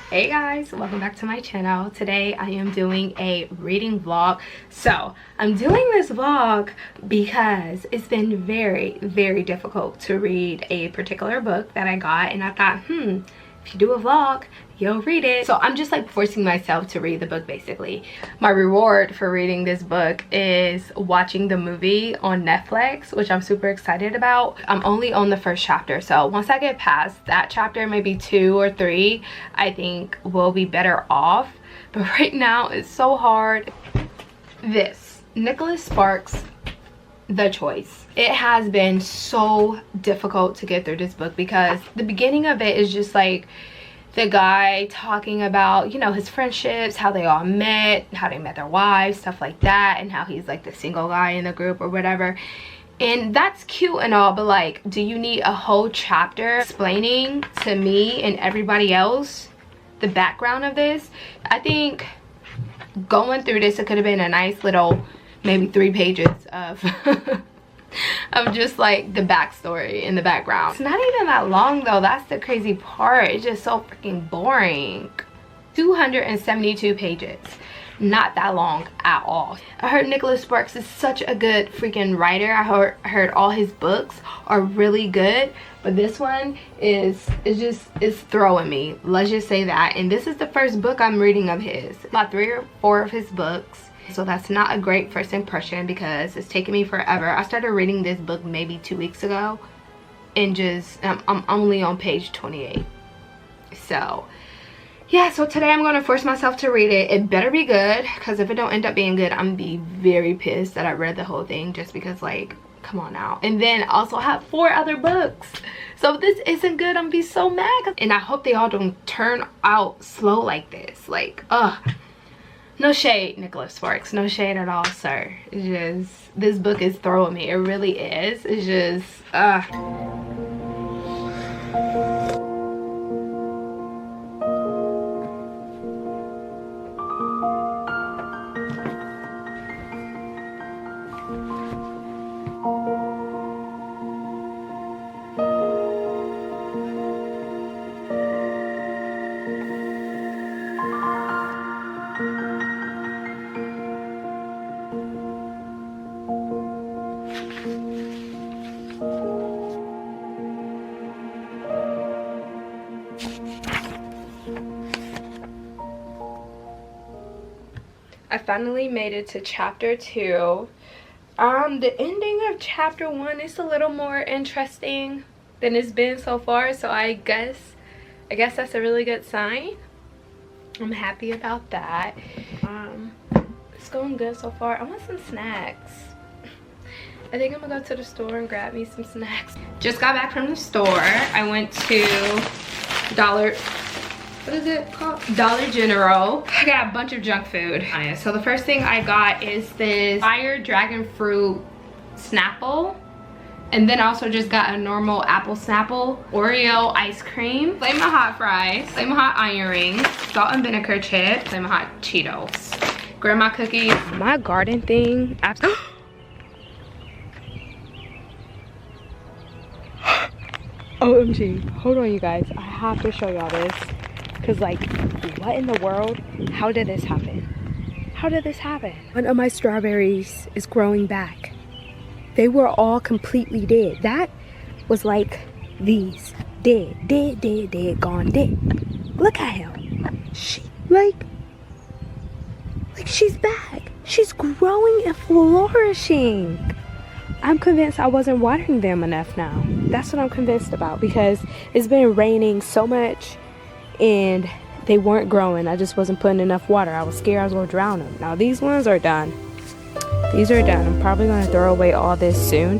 Hey guys, welcome back to my channel. Today I am doing a reading vlog. So I'm doing this vlog because it's been very difficult to read a particular book that I got, and I thought, if you do a vlog, you'll read it. So I'm just like forcing myself to read the book basically. My reward for reading this book is watching the movie on Netflix, which I'm super excited about. I'm only on the first chapter, so once I get past that chapter, maybe 2 or 3, I think we'll be better off. But right now it's so hard. This Nicholas Sparks' The Choice. It has been so difficult to get through this book because the beginning of it is just like the guy talking about, you know, his friendships, how they all met, how they met their wives, stuff like that, and how he's like the single guy in the group or whatever. And that's cute and all, but like, do you need a whole chapter explaining to me and everybody else the background of this? I think going through this, it could have been a nice little maybe 3 pages of of just like the backstory in the background. It's not even that long though. That's the crazy part. It's just so freaking boring. 272 pages. Not that long at all. I heard Nicholas Sparks is such a good freaking writer. I heard all his books are really good, but this one is throwing me. Let's just say that. And this is the first book I'm reading of his. About 3 or 4 of his books. So that's not a great first impression because it's taken me forever. I started reading this book maybe 2 weeks ago, and just I'm only on page 28. So yeah, so today I'm gonna force myself to read it. It better be good, because if it don't end up being good, I'm gonna be very pissed that I read the whole thing, just because, like, come on now. And then I also have 4 other books, so if this isn't good, I'm gonna be so mad. And I hope they all don't turn out slow like this. Like, ugh. No shade, Nicholas Sparks. No shade at all, sir. It's just, this book is throwing me. It really is. It's just, I finally made it to chapter 2. The ending of chapter 1 is a little more interesting than it's been so far, so I guess that's a really good sign. I'm happy about that. It's going good so far. I want some snacks. I think I'm gonna go to the store and grab me some snacks. Just got back from the store. I went to what is it called? Dollar General. I got a bunch of junk food. So the first thing I got is this fire dragon fruit Snapple. And then I also just got a normal apple Snapple. Oreo ice cream. Flamin' Hot fries. Flamin' Hot onion rings. Salt and vinegar chips. Flamin' Hot Cheetos. Grandma cookies. My garden thing. OMG. Hold on, you guys. I have to show y'all this. Because, like, what in the world? How did this happen? How did this happen? One of my strawberries is growing back. They were all completely dead. That was like these. Dead, gone dead. Look at him. Like she's back. She's growing and flourishing. I'm convinced I wasn't watering them enough now. That's what I'm convinced about, because it's been raining so much and they weren't growing. I just wasn't putting enough water. I was scared I was gonna drown them. Now these ones are done. These are done. I'm probably gonna throw away all this soon.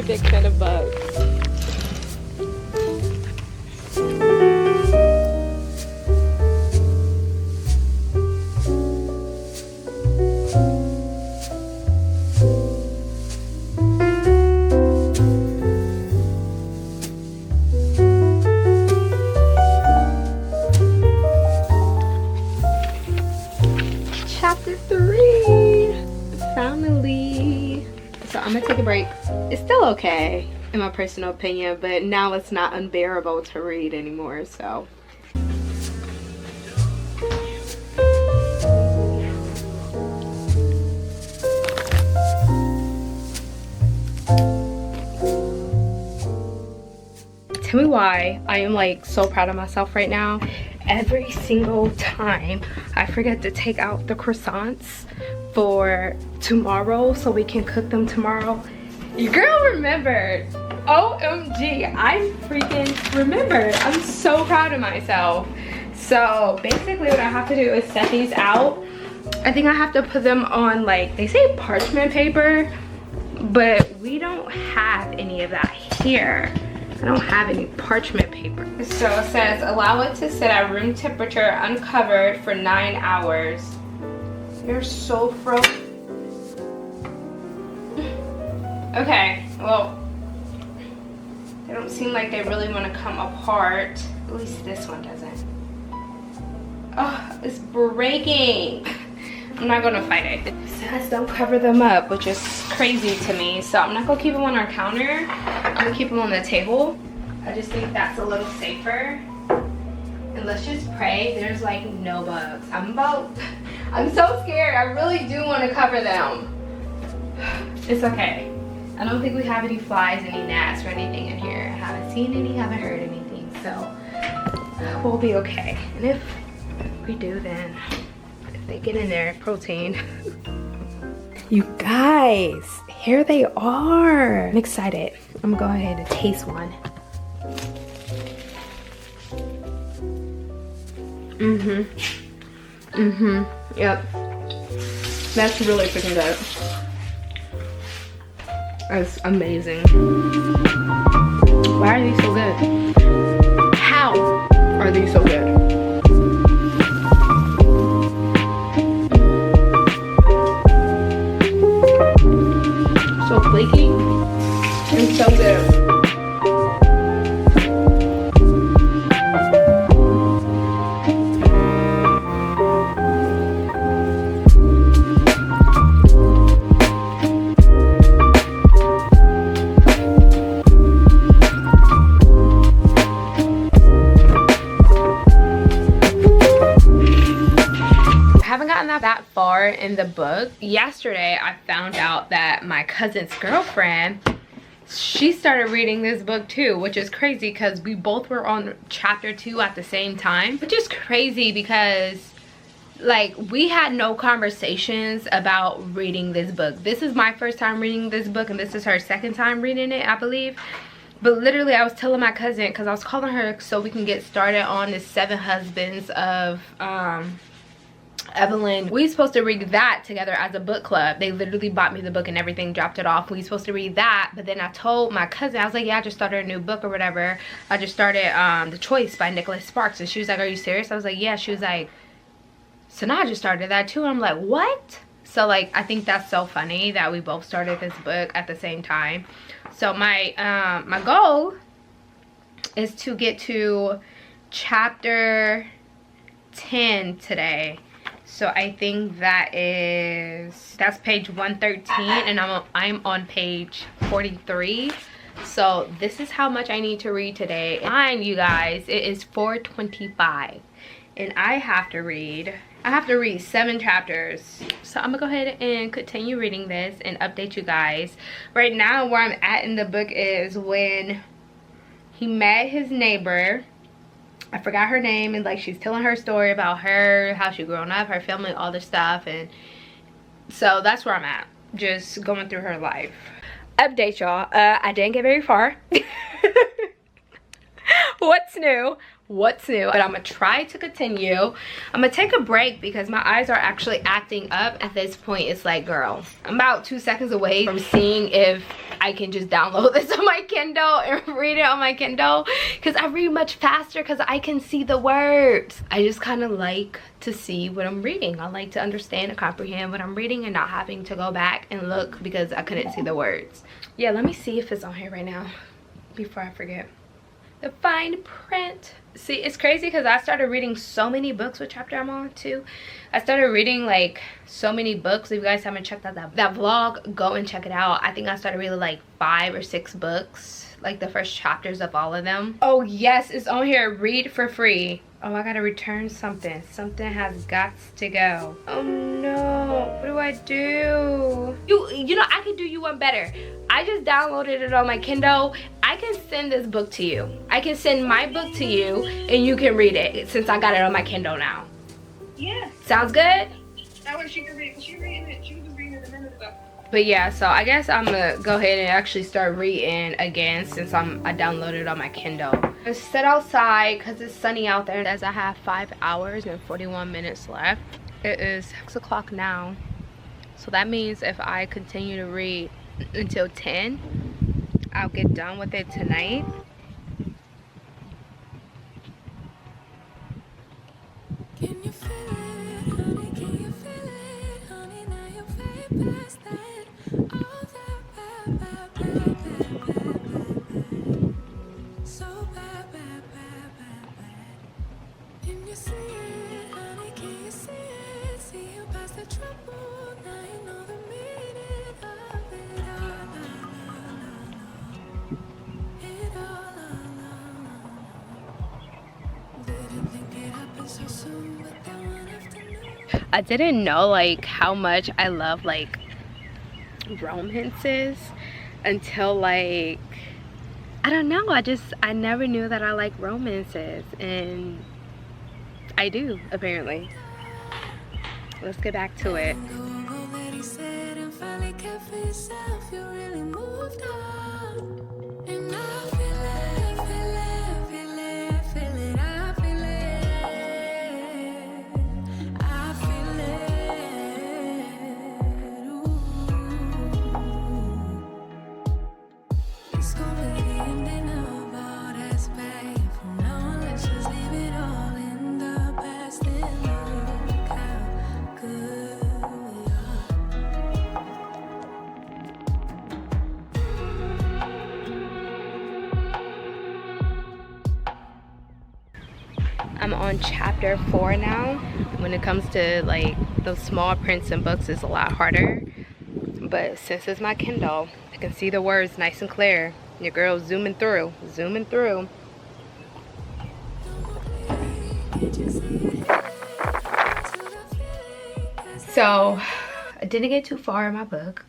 big fan of chapter 3. Finally. So I'm gonna take a break. It's still okay in my personal opinion, but now it's not unbearable to read anymore, so. Tell me why I am like so proud of myself right now. Every single time I forget to take out the croissants for tomorrow so we can cook them tomorrow. Your girl remembered. OMG, I freaking remembered. I'm so proud of myself. So basically what I have to do is set these out. I think I have to put them on, like, they say parchment paper, but we don't have any of that here. I don't have any parchment paper. So it says, allow it to sit at room temperature uncovered for 9 hours. You're so frozen. Okay, well, they don't seem like they really want to come apart. At least this one doesn't. Oh, it's breaking. I'm not gonna fight it. It says don't cover them up, which is crazy to me. So I'm not gonna keep them on our counter. I'm gonna keep them on the table. I just think that's a little safer. And let's just pray there's like no bugs. I'm so scared. I really do want to cover them. It's okay. I don't think we have any flies, any gnats, or anything in here. I haven't seen any, haven't heard anything. So we'll be okay. And if we do, then they get in there, protein. You guys, here they are. I'm excited. I'm gonna go ahead and taste one. Yep. That's really freaking good. That's amazing. Why are these so good? How are these so good? So flaky and so good. That far in the book. Yesterday I found out that my cousin's girlfriend, she started reading this book too, which is crazy because we both were on chapter 2 at the same time, which is crazy because like we had no conversations about reading this book. This is my first time reading this book and this is her second time reading it, I believe. But literally I was telling my cousin, because I was calling her so we can get started on the 7 Husbands of Evelyn. We supposed to read that together as a book club. They literally bought me the book and everything, dropped it off. We supposed to read that, but then I told my cousin, I was like, yeah, I just started a new book or whatever. I just started The Choice by Nicholas Sparks. And she was like, are you serious? I was like, yeah. She was like, so now I just started that too. I'm like, what? So like, I think that's so funny that we both started this book at the same time. So my my goal is to get to chapter 10 today. So I think that's page 113 and I'm on page 43. So this is how much I need to read today. Mind you guys, it is 4:25 and I have to read 7 chapters. So I'm gonna go ahead and continue reading this and update you guys. Right now where I'm at in the book is when he met his neighbor. I forgot her name, and like she's telling her story about her, how she grown up, her family, all this stuff. And so that's where I'm at, just going through her life. Update y'all, I didn't get very far. What's new? But I'm gonna try to continue. I'm gonna take a break because my eyes are actually acting up at this point. It's like, girl, I'm about 2 seconds away from seeing if I can just download this on my Kindle and read it on my Kindle, because I read much faster because I can see the words. I just kind of like to see what I'm reading. I like to understand and comprehend what I'm reading and not having to go back and look because I couldn't see the words. Yeah, let me see if it's on here right now before I forget. The fine print. See, it's crazy because I started reading so many books. What chapter I'm on too? I started reading like so many books. If you guys haven't checked out that vlog, go and check it out. I think I started reading like 5 or 6 books, like the first chapters of all of them. Oh yes, it's on here. Read for free. Oh, I gotta return something. Something has got to go. Oh no, what do I do? You know, I can do you one better. I just downloaded it on my Kindle. I can send this book to you. I can send my book to you and you can read it since I got it on my Kindle now. Yeah. Sounds good? That way she can read. She was reading it a minute ago. But yeah, so I guess I'm gonna go ahead and actually start reading again since I downloaded it on my Kindle. I sit outside because it's sunny out there as I have 5 hours and 41 minutes left. It is 6 o'clock now. So that means if I continue to read until 10, I'll get done with it tonight. Can you feel it, honey? Can you feel it, honey? Now you're way past that. All that bad, bad, bad, bad, bad, bad. So bad, bad, bad, bad, bad. Can you see it, honey? Can you see it? See you past the trouble. Now you know the meaning of it all. It all. Didn't think it happened so soon, but that one afternoon. I didn't know like how much I love like romances until like I don't know, I never knew that I like romances, and I do apparently. Let's get back to it. I'm on chapter 4 now. When it comes to like those small prints and books, it's a lot harder. But since it's my Kindle, I can see the words nice and clear. Your girl's zooming through, zooming through. So, I didn't get too far in my book.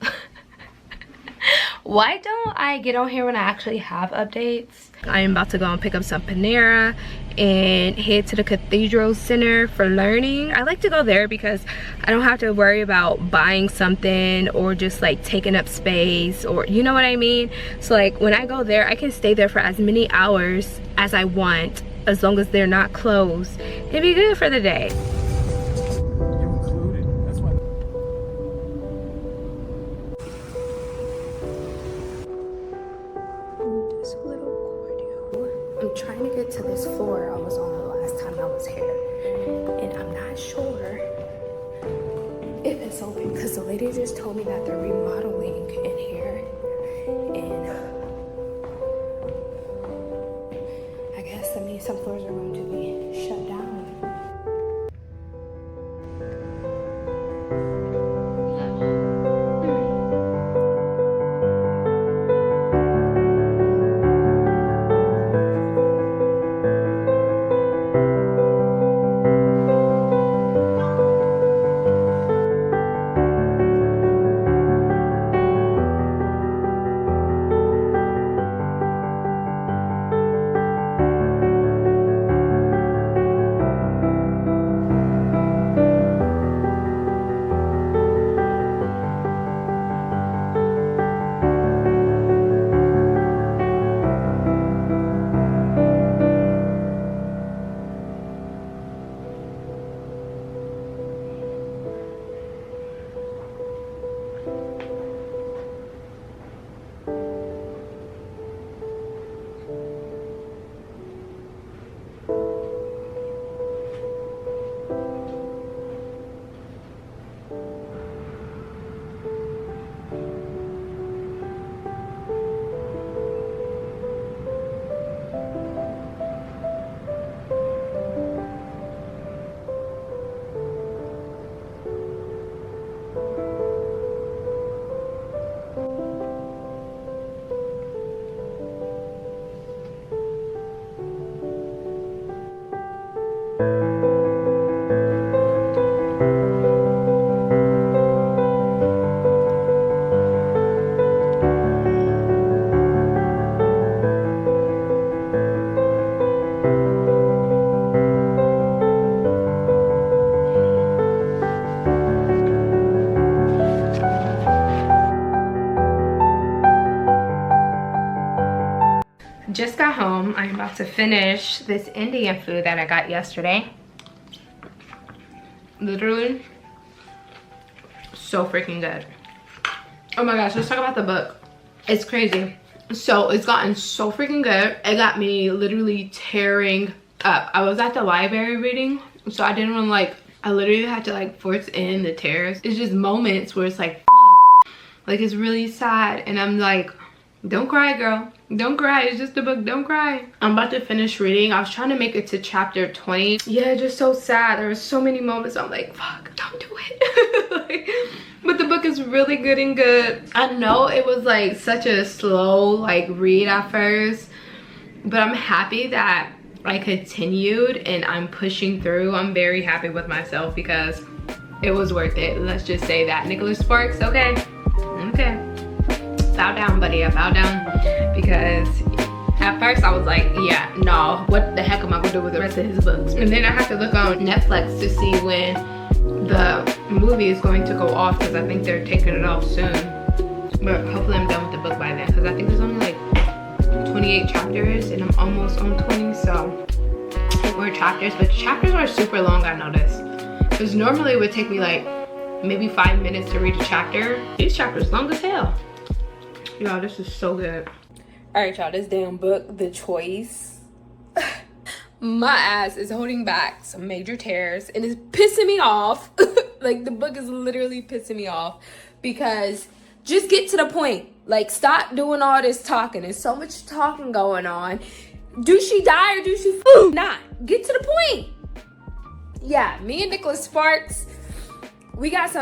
Why don't I get on here when I actually have updates? I am about to go and pick up some Panera and head to the Cathedral Center for Learning. I like to go there because I don't have to worry about buying something or just like taking up space, or you know what I mean? So like when I go there, I can stay there for as many hours as I want as long as they're not closed. It'd be good for the day. I'm trying to get to this floor I was on the last time I was here, and I'm not sure if it's open because the lady just told me that they're remodeling in here, and I guess that means some floors are going to be shut down. got home, I'm about to finish this Indian food that I got yesterday. Literally so freaking good. Oh my gosh, let's talk about the book. It's crazy. So it's gotten so freaking good. It got me literally tearing up. I was at the library reading, so I didn't want to like, I literally had to like force in the tears. It's just moments where it's like, fuck. Like it's really sad, and I'm like, don't cry, girl. Don't cry. It's just a book. Don't cry. I'm about to finish reading. I was trying to make it to chapter 20. Yeah, just so sad. There were so many moments I'm like, fuck, don't do it. Like, but the book is really good and good. I know it was like such a slow like read at first, but I'm happy that I continued and I'm pushing through. I'm very happy with myself because it was worth it. Let's just say that. Nicholas Sparks, okay. Okay. Bow down, buddy. I bow down because at first I was like, yeah, no, what the heck am I gonna do with the rest of his books? And then I have to look on Netflix to see when the movie is going to go off, because I think they're taking it off soon. But hopefully I'm done with the book by then, because I think there's only like 28 chapters and I'm almost on 20, so 8 more chapters. But chapters are super long, I noticed, because normally it would take me like maybe 5 minutes to read a chapter. These chapters long as hell. Y'all, this is so good. All right, y'all, this damn book, The Choice. My ass is holding back some major tears and it's pissing me off. Like, the book is literally pissing me off because just get to the point. Like, stop doing all this talking. There's so much talking going on. Do she die or do she not? Get to the point. Yeah, me and Nicholas Sparks, we got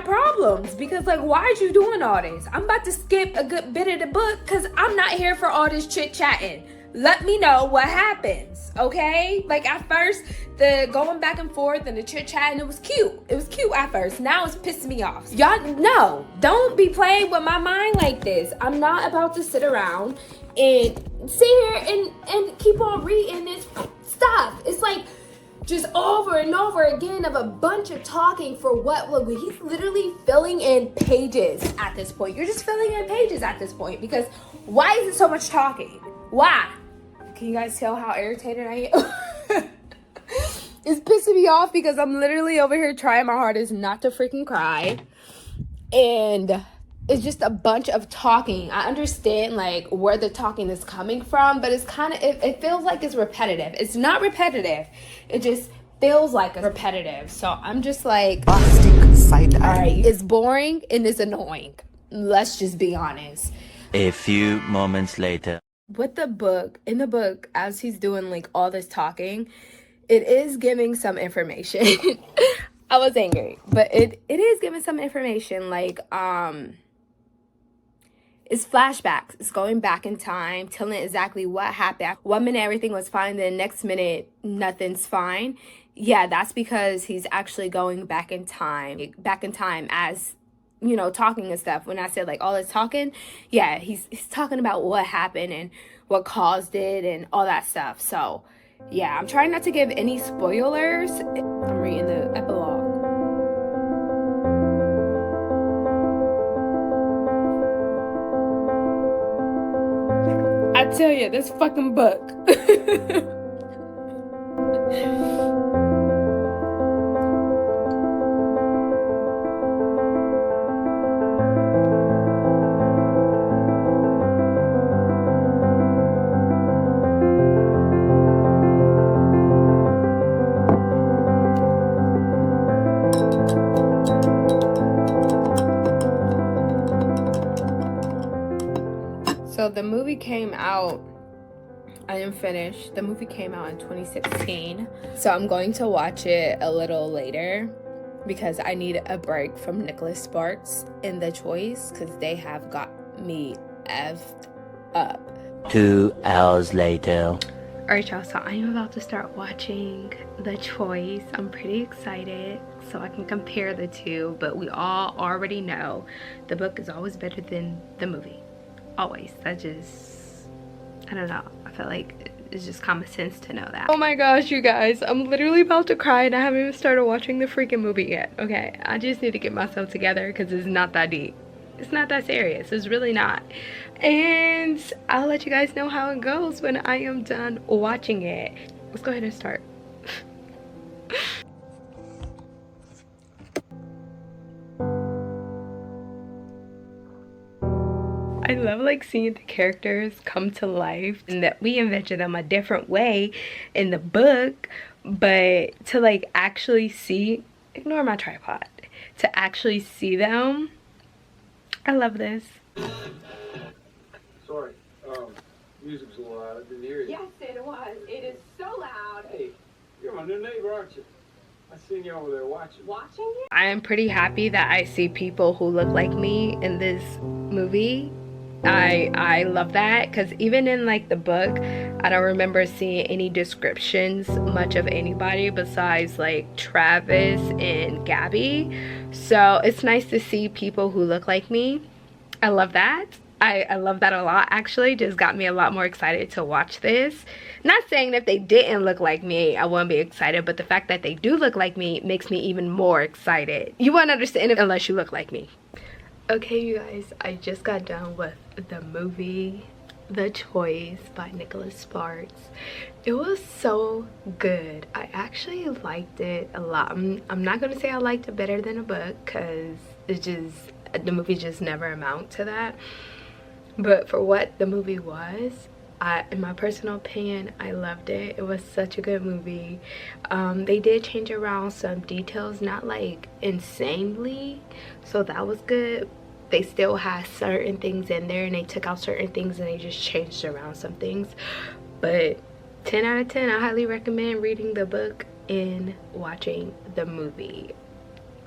problems because, like, why are you doing all this? I'm about to skip a good bit of the book because I'm not here for all this chit-chatting. Let me know what happens, okay? Like, at first, the going back and forth and the chit-chatting, it was cute. It was cute at first. Now it's pissing me off. Y'all, no, don't be playing with my mind like this. I'm not about to sit around and sit here and keep on reading this stuff. It's like, just over and over again of a bunch of talking for what? Look, he's literally filling in pages at this point. You're just filling in pages at this point because why is it so much talking? Why? Can you guys tell how irritated I am? It's pissing me off because I'm literally over here trying my hardest not to freaking cry. And it's just a bunch of talking. I understand like where the talking is coming from, but it's kind of, it feels like it's repetitive. It's not repetitive. It just feels like it's repetitive. So I'm just like, all right, it's boring and it's annoying. Let's just be honest. A few moments later. With the book, in the book, as he's doing like all this talking, it is giving some information. I was angry, but it is giving some information, like it's flashbacks. It's going back in time, telling exactly what happened. 1 minute everything was fine, then next minute nothing's fine. Yeah, that's because he's actually going back in time as, you know, talking and stuff. When I said like all this talking, yeah, he's talking about what happened and what caused it and all that stuff. So yeah, I'm trying not to give any spoilers. I'm reading the epilogue. I tell you, this fucking book. So the movie came out, I am finished. The movie came out in 2016. So I'm going to watch it a little later because I need a break from Nicholas Sparks in The Choice because they have got me effed up. 2 hours later. Alright, y'all, so I am about to start watching The Choice. I'm pretty excited so I can compare the two, but we all already know the book is always better than the movie. Always. That just, I don't know, I feel like it's just common sense to know that. Oh my gosh, you guys, I'm literally about to cry and I haven't even started watching the freaking movie yet. Okay, I just need to get myself together because it's not that deep. It's not that serious. It's really not. And I'll let you guys know how it goes when I am done watching it. Let's go ahead and start. I love like seeing the characters come to life and that we envision them a different way in the book, but to like actually see, ignore my tripod, to actually see them, I love this. Sorry, music's a little loud. I didn't hear you. Yes, it was. It is so loud. Hey, you're my new neighbor, aren't you? I seen you over there watching. Watching it? I am pretty happy that I see people who look like me in this movie. I love that, because even in like the book, I don't remember seeing any descriptions much of anybody besides like Travis and Gabby. So it's nice to see people who look like me. I love that. I love that a lot, actually. Just got me a lot more excited to watch this. Not saying that if they didn't look like me, I wouldn't be excited, but the fact that they do look like me makes me even more excited. You won't understand it unless you look like me. Okay, you guys, I just got done with the movie The Choice by Nicholas Sparks. It was so good. I actually liked it a lot. I'm not gonna say I liked it better than a book, because it's just, the movie just never amount to that. But for what the movie was, in my personal opinion, I loved it. It was such a good movie. They did change around some details, not like insanely, so that was good. They still had certain things in there, and they took out certain things and they just changed around some things. But 10 out of 10, I highly recommend reading the book and watching the movie.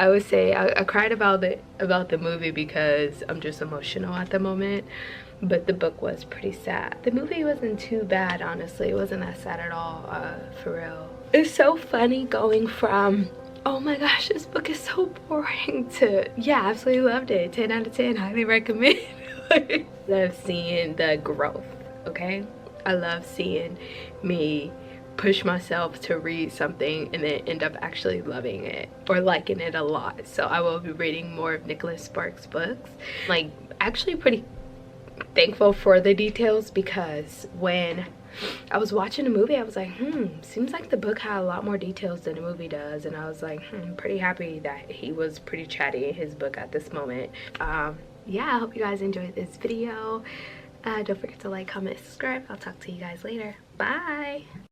I would say I cried about the movie because I'm just emotional at the moment, but the book was pretty sad. The movie wasn't too bad, honestly. It wasn't that sad at all, for real. It's so funny going from, oh my gosh, this book is so boring, to, yeah, absolutely loved it. 10 out of 10, highly recommend. Love seeing the growth, okay? I love seeing me push myself to read something and then end up actually loving it or liking it a lot. So I will be reading more of Nicholas Sparks books. Like, actually pretty thankful for the details, because when I was watching the movie, I was like, seems like the book had a lot more details than the movie does. And I was like, pretty happy that he was pretty chatty in his book at this moment. Yeah, I hope you guys enjoyed this video. Don't forget to like, comment, subscribe. I'll talk to you guys later. Bye.